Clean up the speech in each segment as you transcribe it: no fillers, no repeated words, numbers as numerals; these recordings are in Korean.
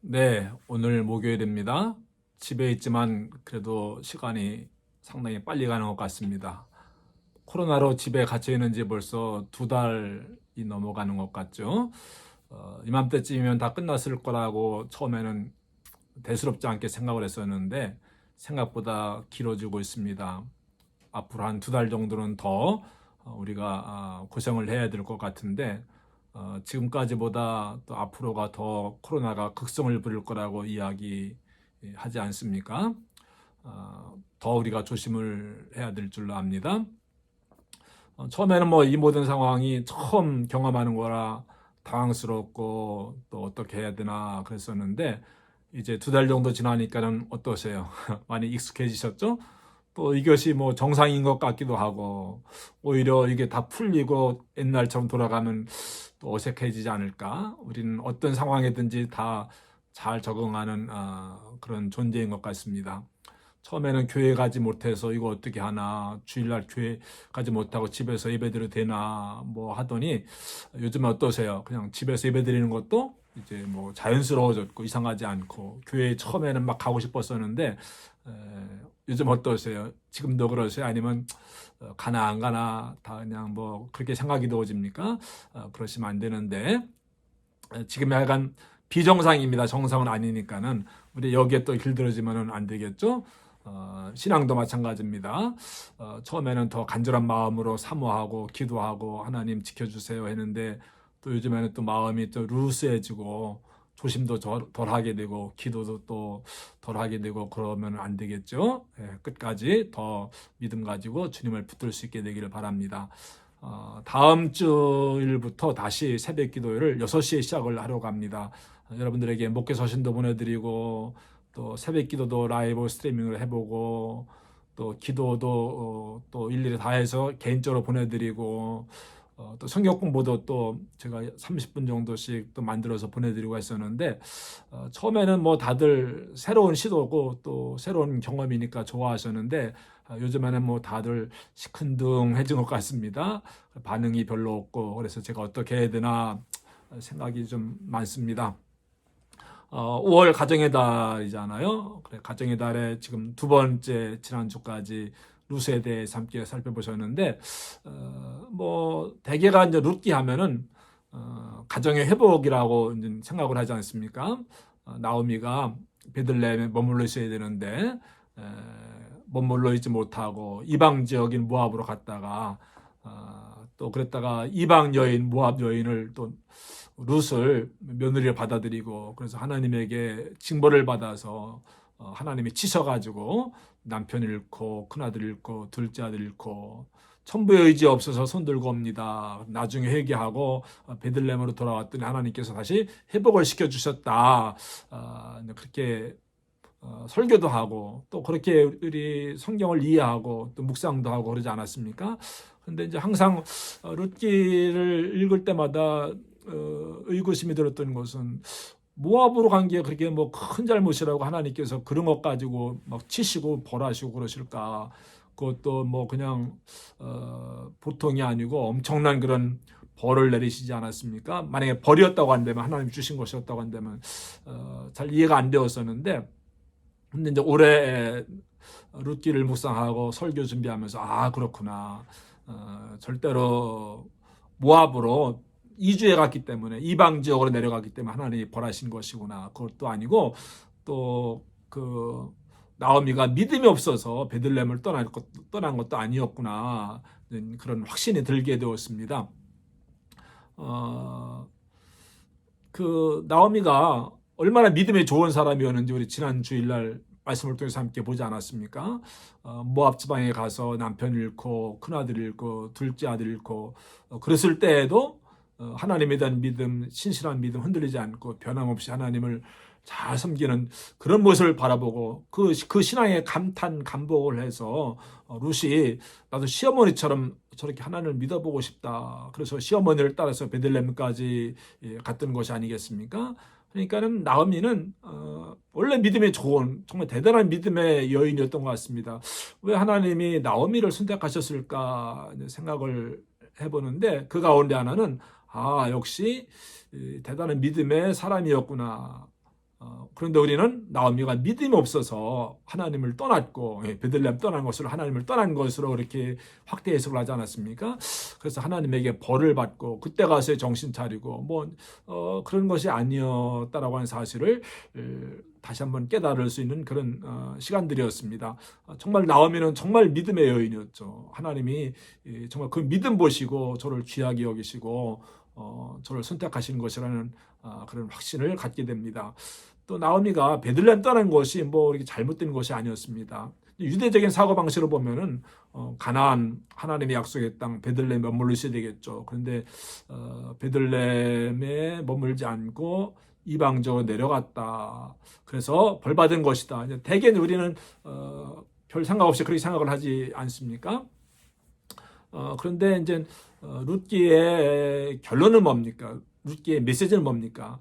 네, 오늘 목요일입니다. 집에 있지만 그래도 시간이 상당히 빨리 가는 것 같습니다. 코로나로 집에 갇혀 있는지 벌써 2달이 넘어가는 것 같죠. 이맘때쯤이면 다 끝났을 거라고 처음에는 대수롭지 않게 생각을 했었는데 생각보다 길어지고 있습니다. 앞으로 한 2달 정도는 더 우리가 고생을 해야 될 것 같은데 지금까지보다 또 앞으로가 더 코로나가 극성을 부릴 거라고 이야기하지 않습니까? 더 우리가 조심을 해야 될 줄로 압니다. 처음에는 뭐 이 모든 상황이 처음 경험하는 거라 당황스럽고 또 어떻게 해야 되나 그랬었는데 이제 2달 정도 지나니까는 어떠세요? 많이 익숙해지셨죠? 또 이것이 뭐 정상인 것 같기도 하고 오히려 이게 다 풀리고 옛날처럼 돌아가면 또 어색해지지 않을까? 우리는 어떤 상황이든지 다 잘 적응하는 그런 존재인 것 같습니다. 처음에는 교회 가지 못해서 이거 어떻게 하나, 주일날 교회 가지 못하고 집에서 예배드려도 되나 뭐 하더니 요즘은 어떠세요? 그냥 집에서 예배드리는 것도 이제 뭐 자연스러워졌고 이상하지 않고 교회 처음에는 막 가고 싶었었는데 에, 요즘 어떠세요? 지금도 그러세요? 아니면 가나 안 가나 다 그냥 뭐 그렇게 생각이 넣어집니까? 그러시면 안 되는데 지금 약간 비정상입니다. 정상은 아니니까는 우리 여기에 또 길들여지면은 안 되겠죠. 신앙도 마찬가지입니다. 처음에는 더 간절한 마음으로 사모하고 기도하고 하나님 지켜주세요 했는데 또 요즘에는 또 마음이 또 루스해지고 조심도 덜 하게 되고 기도도 또 덜 하게 되고 그러면 안 되겠죠. 예, 끝까지 더 믿음 가지고 주님을 붙들 수 있게 되기를 바랍니다. 다음 주일부터 다시 새벽 기도를 6시에 시작을 하려고 합니다. 여러분들에게 목회 서신도 보내드리고 또 새벽 기도도 라이브 스트리밍을 해보고 또 기도도 또 일일이 다 해서 개인적으로 보내드리고 또 성경 공부도 또 제가 30분 정도씩 또 만들어서 보내드리고 했었는데 처음에는 뭐 다들 새로운 시도고 또 새로운 경험이니까 좋아하셨는데 요즘에는 뭐 다들 시큰둥해진 것 같습니다. 반응이 별로 없고 그래서 제가 어떻게 해야 되나 생각이 좀 많습니다. 5월 가정의 달이잖아요. 그래, 가정의 달에 지금 2번째 지난주까지 루스에 대해서 함께 살펴보셨는데 뭐 대개가 이제 룻기 하면은 가정의 회복이라고 이제 생각을 하지 않습니까? 나오미가 베들레헴에 머물러 있어야 되는데 에, 머물러 있지 못하고 이방 지역인 모압으로 갔다가 또 그랬다가 이방 여인 모압 여인을 또 룻을 며느리를 받아들이고 그래서 하나님에게 징벌을 받아서 하나님이 치셔가지고 남편 잃고 큰아들 잃고 둘째 아들 잃고 천부의 의지 없어서 손들고 옵니다. 나중에 회개하고 베들레헴으로 돌아왔더니 하나님께서 다시 회복을 시켜주셨다. 그렇게 설교도 하고 또 그렇게 우리 성경을 이해하고 또 묵상도 하고 그러지 않았습니까? 근데 이제 항상 룻기를 읽을 때마다 의구심이 들었던 것은 모압으로 간 게 그렇게 뭐 큰 잘못이라고 하나님께서 그런 것 가지고 막 치시고 벌하시고 그러실까? 그것도 뭐 그냥 보통이 아니고 엄청난 그런 벌을 내리시지 않았습니까? 만약에 벌이었다고 한다면 하나님 주신 것이었다고 한다면 잘 이해가 안 되었었는데 근데 이제 올해 룻기를 묵상하고 설교 준비하면서 그렇구나. 절대로 모압으로 이주해 갔기 때문에 이방 지역으로 내려갔기 때문에 하나님이 벌하신 것이구나. 그것도 아니고 또 그 나오미가 믿음이 없어서 베들레헴을 떠난 것도 아니었구나. 그런 확신이 들게 되었습니다. 어, 그 나오미가 얼마나 믿음이 좋은 사람이었는지 우리 지난 주일날 말씀을 통해서 함께 보지 않았습니까? 모압 지방에 가서 남편 잃고 큰아들 잃고 둘째 아들 잃고 그랬을 때에도 하나님에 대한 믿음, 신실한 믿음 흔들리지 않고 변함없이 하나님을 잘 섬기는 그런 모습을 바라보고 그 신앙에 감탄 감복을 해서 룻이 나도 시어머니처럼 저렇게 하나님을 믿어보고 싶다. 그래서 시어머니를 따라서 베들레헴까지 갔던 것이 아니겠습니까? 그러니까는 나오미는 원래 믿음이 좋은 정말 대단한 믿음의 여인이었던 것 같습니다. 왜 하나님이 나오미를 선택하셨을까 생각을 해보는데 그 가운데 하나는 역시 대단한 믿음의 사람이었구나. 그런데 우리는 나오미가 믿음이 없어서 하나님을 떠났고, 베들레헴 떠난 것으로 하나님을 떠난 것으로 이렇게 확대 해석을 하지 않았습니까? 그래서 하나님에게 벌을 받고 그때 가서 정신 차리고 그런 것이 아니었다라고 하는 사실을 다시 한번 깨달을 수 있는 그런 시간들이었습니다. 정말 나오미는 정말 믿음의 여인이었죠. 하나님이 정말 그 믿음 보시고 저를 귀하게 여기시고 저를 선택하시는 것이라는 그런 확신을 갖게 됩니다. 또 나오미가 베들레헴 떠난 것이 이렇게 잘못된 것이 아니었습니다. 유대적인 사고 방식으로 보면은 가나안 하나님의 약속의 땅 베들레헴에 머물러 있어야 되겠죠. 그런데 베들레헴에 머물지 않고 이방적으로 내려갔다. 그래서 벌 받은 것이다. 대개 우리는 별 생각 없이 그렇게 생각을 하지 않습니까? 그런데 이제 룻기의 결론은 뭡니까? 룻기의 메시지는 뭡니까?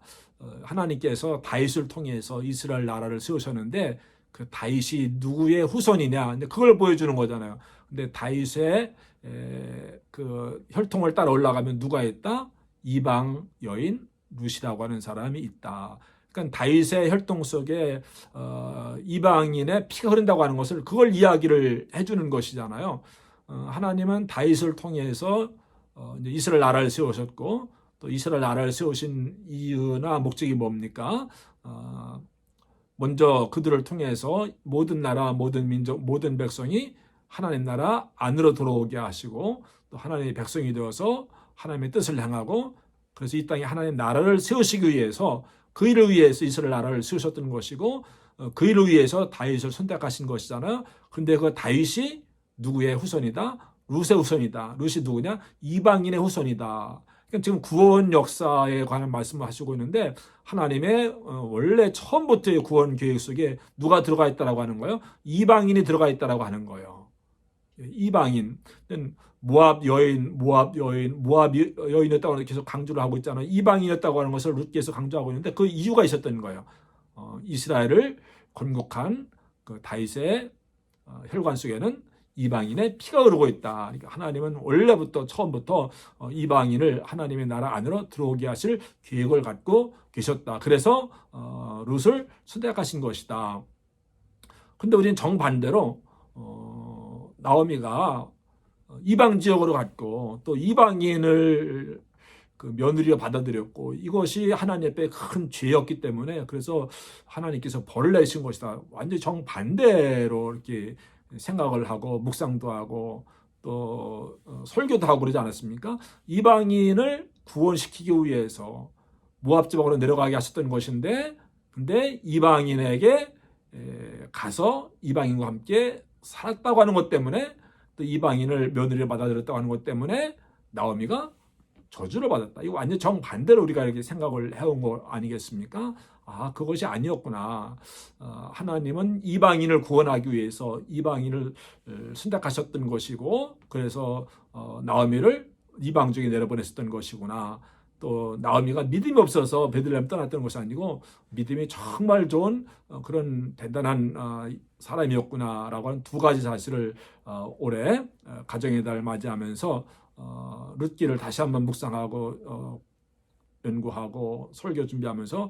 하나님께서 다윗을 통해서 이스라엘 나라를 세우셨는데 그 다윗이 누구의 후손이냐? 그걸 보여주는 거잖아요. 근데 다윗의 그 혈통을 따라 올라가면 누가 있다? 이방 여인 룻이라고 하는 사람이 있다. 그러니까 다윗의 혈통 속에 이방인의 피가 흐른다고 하는 것을 그걸 이야기를 해주는 것이잖아요. 하나님은 다윗을 통해서 이제 이스라엘 나라를 세우셨고 또 이스라엘 나라를 세우신 이유나 목적이 뭡니까? 먼저 그들을 통해서 모든 나라, 모든 민족, 모든 백성이 하나님 나라 안으로 들어오게 하시고 또 하나님의 백성이 되어서 하나님의 뜻을 향하고 그래서 이 땅에 하나님 나라를 세우시기 위해서 그 일을 위해서 이스라엘 나라를 세우셨던 것이고 그 일을 위해서 다윗을 선택하신 것이잖아요. 그런데 그 다윗이 누구의 후손이다? 룻의 후손이다. 룻이 누구냐? 이방인의 후손이다. 그러니까 지금 구원 역사에 관한 말씀을 하시고 있는데 하나님의 원래 처음부터의 구원 계획 속에 누가 들어가 있다라고 하는 거예요? 이방인이 들어가 있다라고 하는 거예요. 이방인. 모압 여인이었다고 계속 강조를 하고 있잖아요. 이방인이었다고 하는 것을 룻께서 강조하고 있는데 그 이유가 있었던 거예요. 이스라엘을 건국한 그 다윗의 혈관 속에는 이방인의 피가 흐르고 있다. 그러니까 하나님은 원래부터 처음부터 이방인을 하나님의 나라 안으로 들어오게 하실 계획을 갖고 계셨다. 그래서 룻을 선택하신 것이다. 그런데 우리는 정반대로 나오미가 이방 지역으로 갔고 또 이방인을 그 며느리로 받아들였고 이것이 하나님 앞에 큰 죄였기 때문에 그래서 하나님께서 벌을 내신 것이다. 완전히 정반대로 이렇게 생각을 하고 묵상도 하고 또 설교도 하고 그러지 않았습니까? 이방인을 구원시키기 위해서 모압 지방으로 내려가게 하셨던 것인데 근데 이방인에게 가서 이방인과 함께 살았다고 하는 것 때문에 또 이방인을 며느리를 받아들였다고 하는 것 때문에 나오미가 저주를 받았다. 이거 완전 정반대로 우리가 이렇게 생각을 해온 거 아니겠습니까? 그것이 아니었구나. 하나님은 이방인을 구원하기 위해서 이방인을 선택하셨던 것이고, 그래서 나오미를 이방 쪽에 내려보냈었던 것이구나. 또 나오미가 믿음이 없어서 베들레헴 떠났던 것이 아니고 믿음이 정말 좋은 그런 대단한 사람이었구나라고 하는 두 가지 사실을 올해 가정의 달 맞이하면서 룻기를 다시 한번 묵상하고 연구하고 설교 준비하면서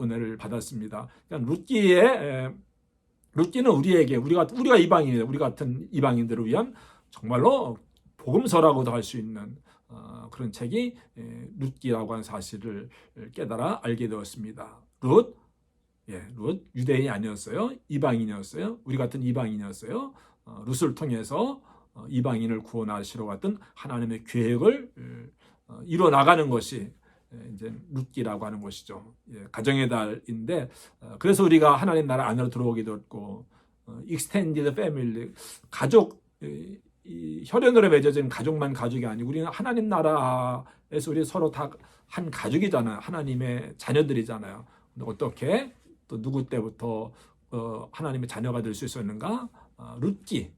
은혜를 받았습니다. 그러니까 룻기는 우리에게 우리가 이방인이다. 우리 같은 이방인들을 위한 정말로 복음서라고도 할 수 있는 그런 책이 룻기라고 하는 사실을 깨달아 알게 되었습니다. 룻 유대인이 아니었어요. 이방인이었어요. 우리 같은 이방인이었어요. 룻을 통해서 이방인을 구원하시러 갔던 하나님의 계획을 이뤄 나가는 것이 이제 룻기라고 하는 것이죠. 가정의 달인데 그래서 우리가 하나님 나라 안으로 들어오게 되었고 extended family 가족 이 혈연으로 맺어진 가족만 가족이 아니고 우리는 하나님 나라에서 우리 서로 다 한 가족이잖아요. 하나님의 자녀들이잖아요. 근데 어떻게 또 누구 때부터 하나님의 자녀가 될 수 있었는가? 룻기.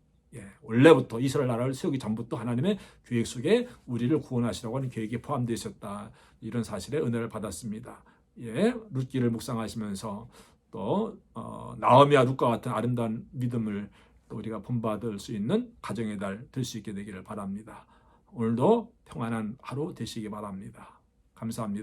원래부터 이스라엘 나라를 세우기 전부터 하나님의 계획 속에 우리를 구원하시라고 하는 계획이 포함되어 있었다. 이런 사실에 은혜를 받았습니다. 룻기를 묵상하시면서 또 나오미와 룻과 같은 아름다운 믿음을 또 우리가 본받을 수 있는 가정의 달 될 수 있게 되기를 바랍니다. 오늘도 평안한 하루 되시기 바랍니다. 감사합니다.